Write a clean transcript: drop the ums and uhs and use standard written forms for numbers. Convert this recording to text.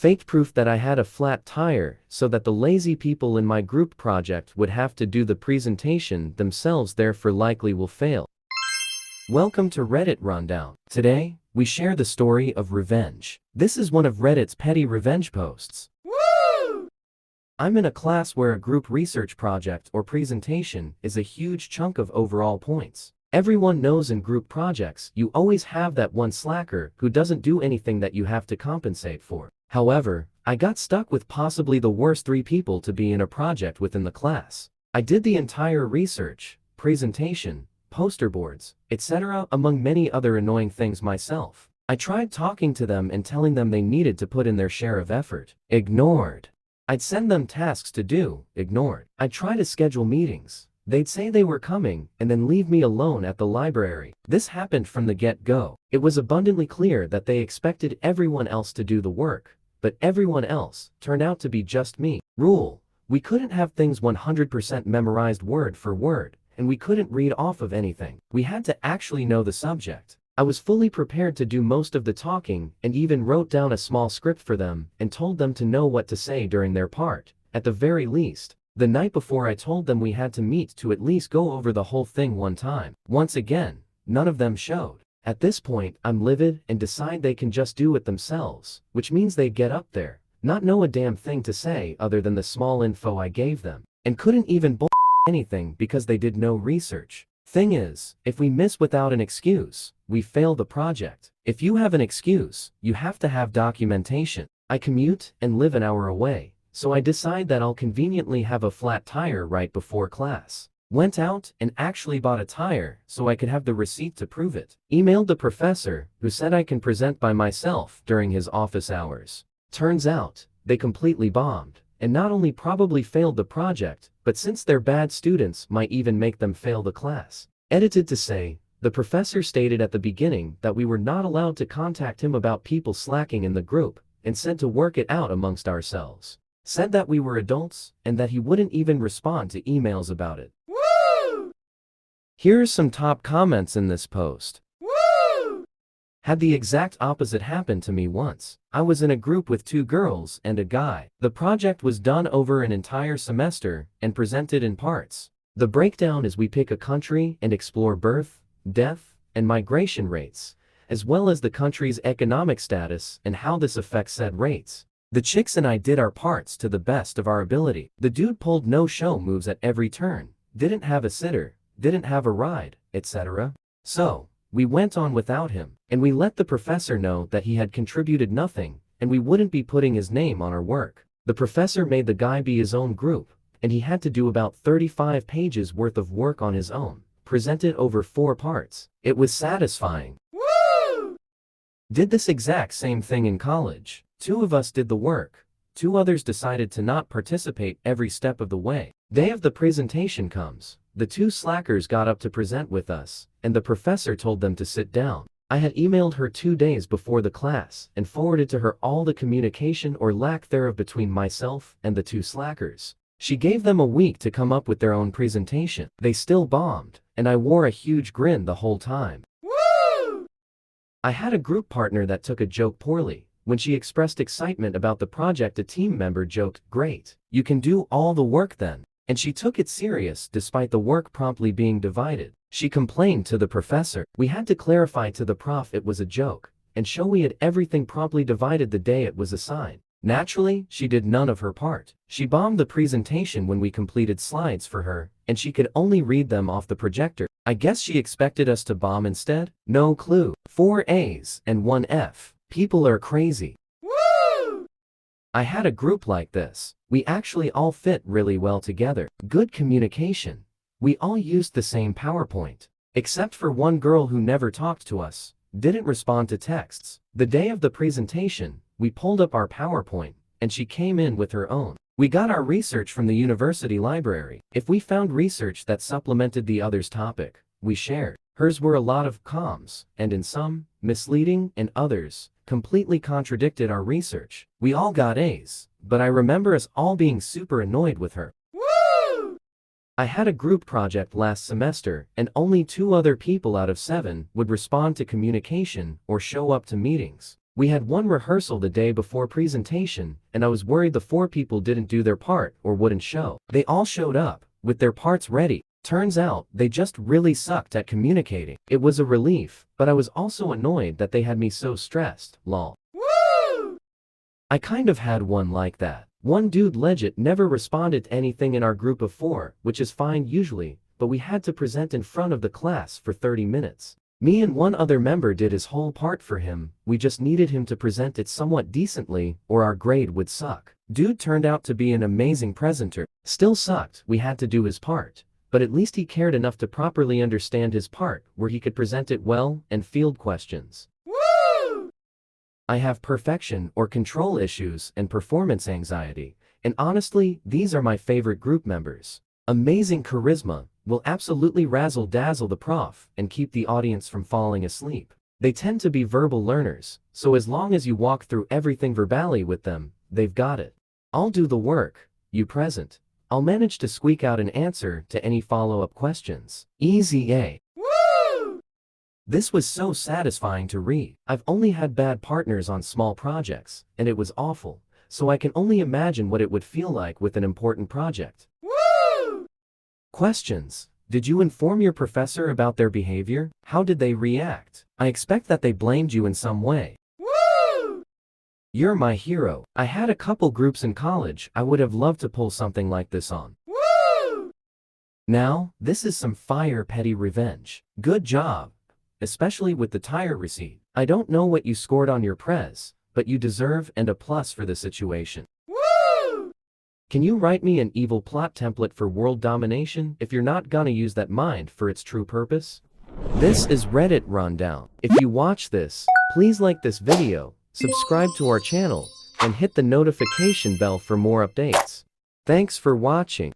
faked proof that I had a flat tire so that the lazy people in my group project would have to do the presentation themselves, therefore likely will fail. Welcome to Reddit Rundown. Today, we share the story of revenge. This is one of Reddit's petty revenge posts. Woo! I'm in a class where a group research project or presentation is a huge chunk of overall points. Everyone knows in group projects, you always have that one slacker who doesn't do anything that you have to compensate for. However, I got stuck with possibly the worst 3 people to be in a project within the class. I did the entire research, presentation, poster boards, etc., among many other annoying things myself. I tried talking to them and telling them they needed to put in their share of effort. Ignored. I'd send them tasks to do. Ignored. I'd try to schedule meetings. They'd say they were coming and then leave me alone at the library. This happened from the get-go. It was abundantly clear that they expected everyone else to do the work, but everyone else turned out to be just me. Rule: we couldn't have things 100% memorized word for word, and we couldn't read off of anything. We had to actually know the subject. I was fully prepared to do most of the talking and even wrote down a small script for them and told them to know what to say during their part, at the very least. The night before I told them we had to meet to at least go over the whole thing one time. Once again, none of them showed. At this point, I'm livid and decide they can just do it themselves, which means they get up there, not know a damn thing to say other than the small info I gave them, and couldn't even anything because they did no research. Thing is, if we miss without an excuse, we fail the project. If you have an excuse, you have to have documentation. I commute and live an hour away, so I decide that I'll conveniently have a flat tire right before class. Went out and actually bought a tire so I could have the receipt to prove it. Emailed the professor, who said I can present by myself during his office hours. Turns out, they completely bombed, and not only probably failed the project, but since they're bad students might even make them fail the class. Edited to say, the professor stated at the beginning that we were not allowed to contact him about people slacking in the group, and said to work it out amongst ourselves. Said that we were adults, and that he wouldn't even respond to emails about it. Woo! Here are some top comments in this post. Woo! Had the exact opposite happen to me once. I was in a group with 2 girls and a guy. The project was done over an entire semester and presented in parts. The breakdown is we pick a country and explore birth, death, and migration rates, as well as the country's economic status and how this affects said rates. The chicks and I did our parts to the best of our ability. The dude pulled no-show moves at every turn, didn't have a sitter, didn't have a ride, etc. So, we went on without him, and we let the professor know that he had contributed nothing, and we wouldn't be putting his name on our work. The professor made the guy be his own group, and he had to do about 35 pages worth of work on his own, presented over 4 parts. It was satisfying. Woo! Did this exact same thing in college. 2 of us did the work. 2 others decided to not participate every step of the way. Day of the presentation comes. The 2 slackers got up to present with us, and the professor told them to sit down. I had emailed her 2 days before the class and forwarded to her all the communication or lack thereof between myself and the 2 slackers. She gave them a week to come up with their own presentation. They still bombed, and I wore a huge grin the whole time. Woo! I had a group partner that took a joke poorly. When she expressed excitement about the project, a team member joked, "Great, you can do all the work then." And she took it serious despite the work promptly being divided. She complained to the professor. We had to clarify to the prof it was a joke, and show we had everything promptly divided the day it was assigned. Naturally, she did none of her part. She bombed the presentation when we completed slides for her, and she could only read them off the projector. I guess she expected us to bomb instead? No clue. 4 A's and 1 F. People are crazy. Woo! I had a group like this. We actually all fit really well together. Good communication. We all used the same PowerPoint. Except for one girl who never talked to us, didn't respond to texts. The day of the presentation, we pulled up our PowerPoint, and she came in with her own. We got our research from the university library. If we found research that supplemented the other's topic, we shared. Hers were a lot of comms, and in some, misleading, and others, completely contradicted our research. We all got A's, but I remember us all being super annoyed with her. Woo! I had a group project last semester, and only 2 other people out of 7 would respond to communication or show up to meetings. We had one rehearsal the day before presentation, and I was worried the 4 people didn't do their part or wouldn't show. They all showed up, with their parts ready. Turns out, they just really sucked at communicating. It was a relief, but I was also annoyed that they had me so stressed, lol. Woo! I kind of had one like that. One dude legit never responded to anything in our group of 4, which is fine usually, but we had to present in front of the class for 30 minutes. Me and one other member did his whole part for him, we just needed him to present it somewhat decently, or our grade would suck. Dude turned out to be an amazing presenter. Still sucked, we had to do his part. But at least he cared enough to properly understand his part, where he could present it well, and field questions. Woo! I have perfection or control issues and performance anxiety, and honestly, these are my favorite group members. Amazing charisma, will absolutely razzle-dazzle the prof and keep the audience from falling asleep. They tend to be verbal learners, so as long as you walk through everything verbally with them, they've got it. I'll do the work, you present. I'll manage to squeak out an answer to any follow-up questions. Easy A. Woo! This was so satisfying to read. I've only had bad partners on small projects, and it was awful, so I can only imagine what it would feel like with an important project. Woo! Questions. Did you inform your professor about their behavior? How did they react? I expect that they blamed you in some way. You're my hero. I had a couple groups in college I would have loved to pull something like this on. Woo! Now, this is some fire petty revenge. Good job. Especially with the tire receipt. I don't know what you scored on your prez, but you deserve and a plus for the situation. Woo! Can you write me an evil plot template for world domination if you're not gonna use that mind for its true purpose? This is Reddit Rundown. If you watch this, please like this video, subscribe to our channel, and hit the notification bell for more updates. Thanks for watching.